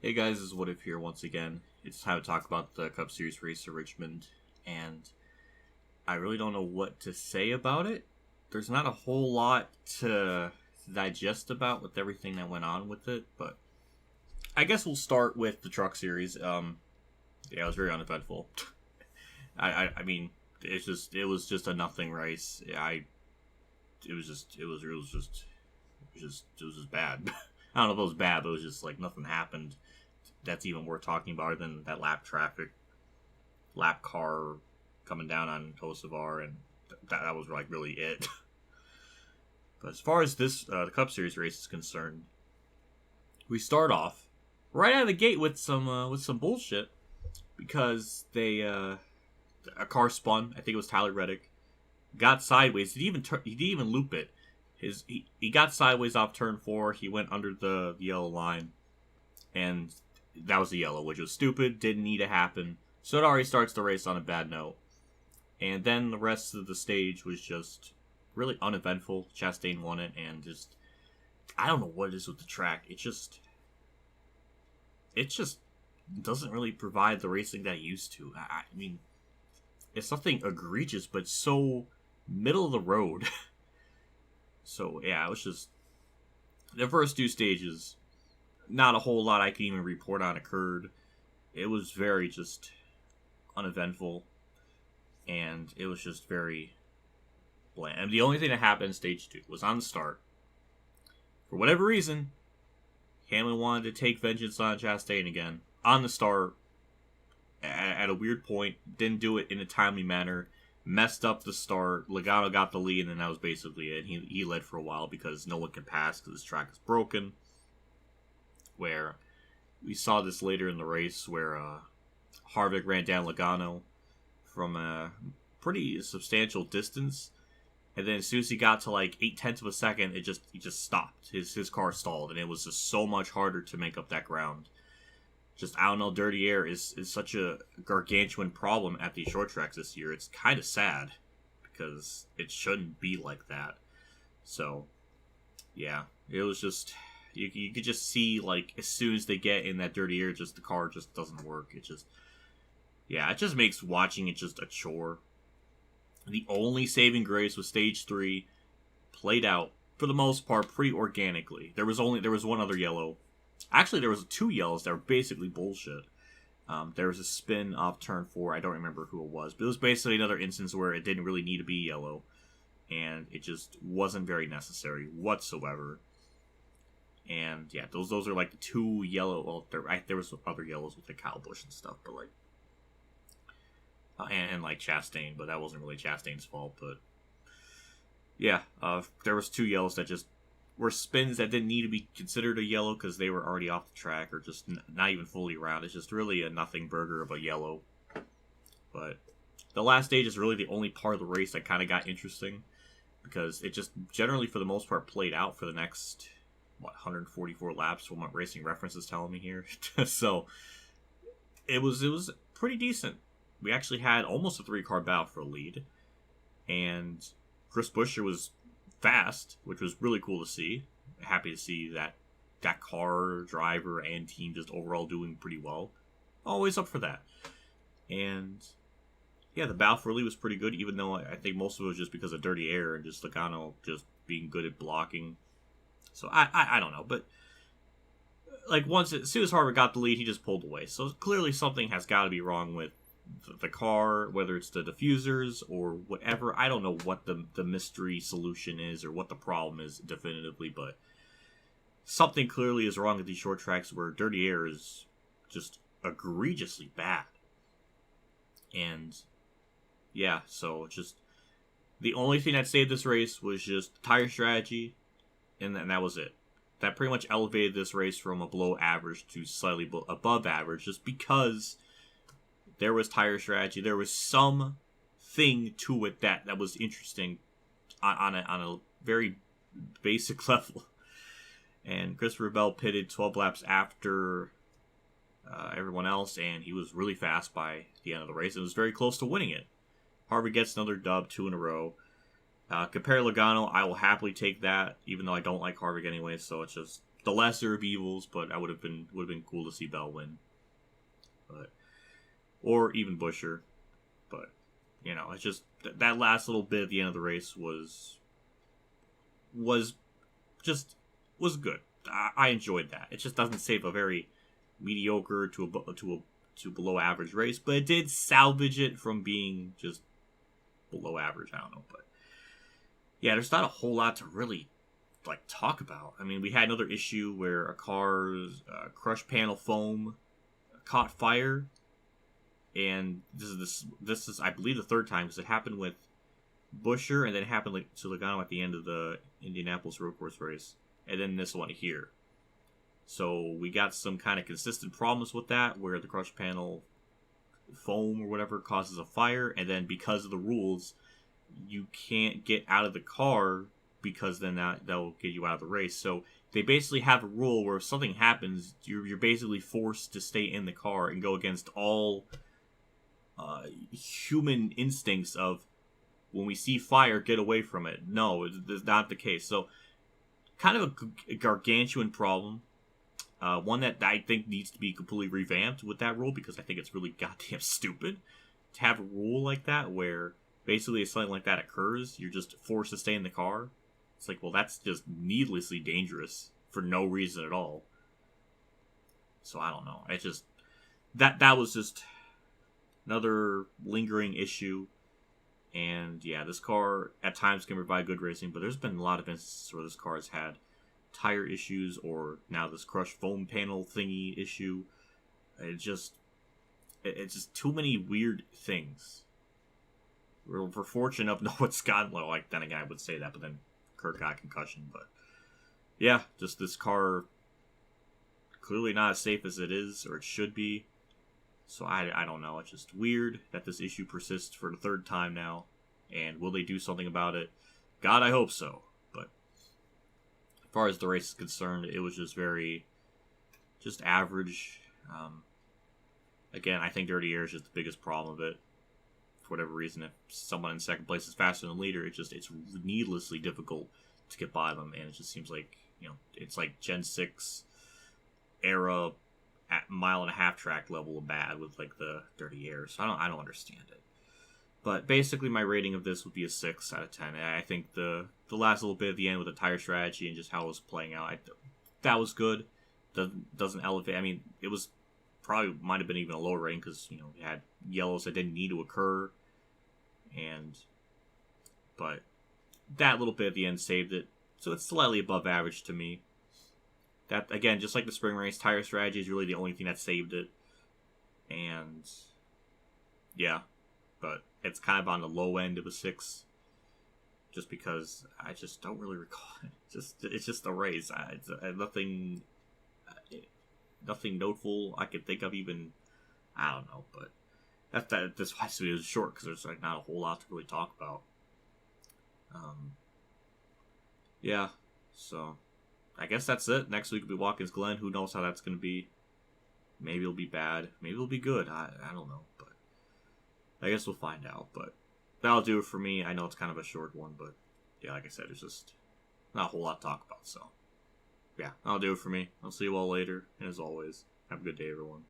Hey guys, this is WhatiF here once again. It's time to talk about the Cup Series race at Richmond, and I really don't know what to say about it. There's not a whole lot to digest about with everything that went on with it, but I guess we'll start with the Truck Series. Yeah, it was very uneventful. I mean, it was just a nothing race. It was just bad. I don't know if it was bad, but it was just like nothing happened that's even worth talking about other than that lap car coming down on Kosovar, and that was like really it. But as far as this the Cup Series race is concerned, we start off right out of the gate with some bullshit because a car spun. I think it was Tyler Reddick got sideways. He didn't even loop it. He got sideways off turn 4. He went under the yellow line, and that was the yellow, which was stupid. Didn't need to happen. So it already starts the race on a bad note. And then the rest of the stage was just really uneventful. Chastain won it, and just I don't know what it is with the track. It just doesn't really provide the racing that it used to. I mean, it's something egregious, but so middle of the road. So, yeah, it was just the first two stages, not a whole lot I can even report on occurred. It was very just uneventful, and it was just very bland. And the only thing that happened in stage 2 was on the start. For whatever reason, Harman wanted to take vengeance on Chastain again. On the start, at a weird point, didn't do it in a timely manner. Messed up the start. Logano got the lead, and then that was basically it. He led for a while because no one can pass because this track is broken. Where we saw this later in the race where Harvick ran down Logano from a pretty substantial distance, and then as soon as he got to like 0.8 of a second, he just stopped. His car stalled, and it was just so much harder to make up that ground. Just, I don't know, dirty air is such a gargantuan problem at these short tracks this year. It's kind of sad because it shouldn't be like that. So, yeah, it was just, you could just see, like, as soon as they get in that dirty air, just the car just doesn't work. It just makes watching it just a chore. The only saving grace was stage 3, played out, for the most part, pretty organically. There was one other yellow. Actually, there was 2 yellows that were basically bullshit. There was a spin off turn 4. I don't remember who it was, but it was basically another instance where it didn't really need to be yellow, and it just wasn't very necessary whatsoever. And yeah, those are like the 2 yellow. Well, there was other yellows with the Kyle Busch and stuff, but like, and like Chastain, but that wasn't really Chastain's fault. But yeah, there was 2 yellows that just were spins that didn't need to be considered a yellow because they were already off the track or just not even fully around. It's just really a nothing burger of a yellow. But the last stage is really the only part of the race that kind of got interesting because it just generally, for the most part, played out for the next 144 laps from what Racing Reference is telling me here. So it was pretty decent. We actually had almost a 3-car battle for a lead, and Chris Buescher was fast, which was really cool to see. Happy to see that car, driver, and team just overall doing pretty well. Always up for that. And yeah, the battle for lead was pretty good, even though I think most of it was just because of dirty air and just Logano just being good at blocking. So I don't know, but like as soon as Harvick got the lead, he just pulled away. So clearly something has got to be wrong with the car, whether it's the diffusers or whatever. I don't know what the mystery solution is or what the problem is definitively, but something clearly is wrong with these short tracks where dirty air is just egregiously bad. And yeah, so just the only thing that saved this race was just tire strategy, and that was it. That pretty much elevated this race from a below average to slightly above average, just because there was tire strategy. There was some thing to it that was interesting on a very basic level. And Christopher Bell pitted 12 laps after everyone else, and he was really fast by the end of the race. It was very close to winning it. Harvick gets another dub, 2 in a row. Compare Logano, I will happily take that, even though I don't like Harvick anyway, so it's just the lesser of evils, but I would have been cool to see Bell win, but or even Buescher, but it's just that last little bit at the end of the race was good. I enjoyed that. It just doesn't save a very mediocre to below average race, but it did salvage it from being just below average. I don't know, but yeah, there's not a whole lot to really talk about. I mean, we had another issue where a car's crush panel foam caught fire, and this is I believe the third time, because it happened with Buescher, and then it happened to Logano at the end of the Indianapolis road course race, and then this one here. So we got some kind of consistent problems with that, where the crush panel foam or whatever causes a fire, and then because of the rules, you can't get out of the car, because then that will get you out of the race. So they basically have a rule where if something happens, you're basically forced to stay in the car and go against all human instincts of, when we see fire, get away from it. No, it's not the case. So kind of a gargantuan problem. One that I think needs to be completely revamped with that rule, because I think it's really goddamn stupid to have a rule like that where basically if something like that occurs, you're just forced to stay in the car. It's like, well, that's just needlessly dangerous for no reason at all. So I don't know. It just that was just another lingering issue. And yeah, this car at times can provide good racing, but there's been a lot of instances where this car has had tire issues, or now this crushed foam panel thingy issue. It's just too many weird things. We're fortunate enough to know what's gotten low. Then again, I would say that, but then Kurt got a concussion. But yeah, just this car clearly not as safe as it is, or it should be. So I don't know. It's just weird that this issue persists for the third time now. And will they do something about it? God, I hope so. But as far as the race is concerned, it was just just average. Again, I think Dirty Air is just the biggest problem of it. For whatever reason, if someone in second place is faster than the leader, it's needlessly difficult to get by them. And it just seems like, it's like Gen 6 era at mile-and-a-half track level of bad with the Dirty Air. So I don't understand it. But basically my rating of this would be a 6 out of 10. And I think the last little bit at the end with the tire strategy and just how it was playing out, that was good. Doesn't elevate. I mean, it was probably might have been even a lower rating, because it had yellows that didn't need to occur. But that little bit at the end saved it. So it's slightly above average to me. That, again, just like the spring race, tire strategy is really the only thing that saved it. And yeah, but it's kind of on the low end of a 6, just because I just don't really recall it. It's just a race. It's nothing notable I could think of, even. I don't know, but that's why this video is short, because there's not a whole lot to really talk about. Yeah, so I guess that's it. Next week will be Watkins Glen. Who knows how that's going to be? Maybe it'll be bad. Maybe it'll be good. I don't know, but I guess we'll find out. But that'll do it for me. I know it's kind of a short one, but yeah, like I said, there's just not a whole lot to talk about. So yeah, that'll do it for me. I'll see you all later. And as always, have a good day, everyone.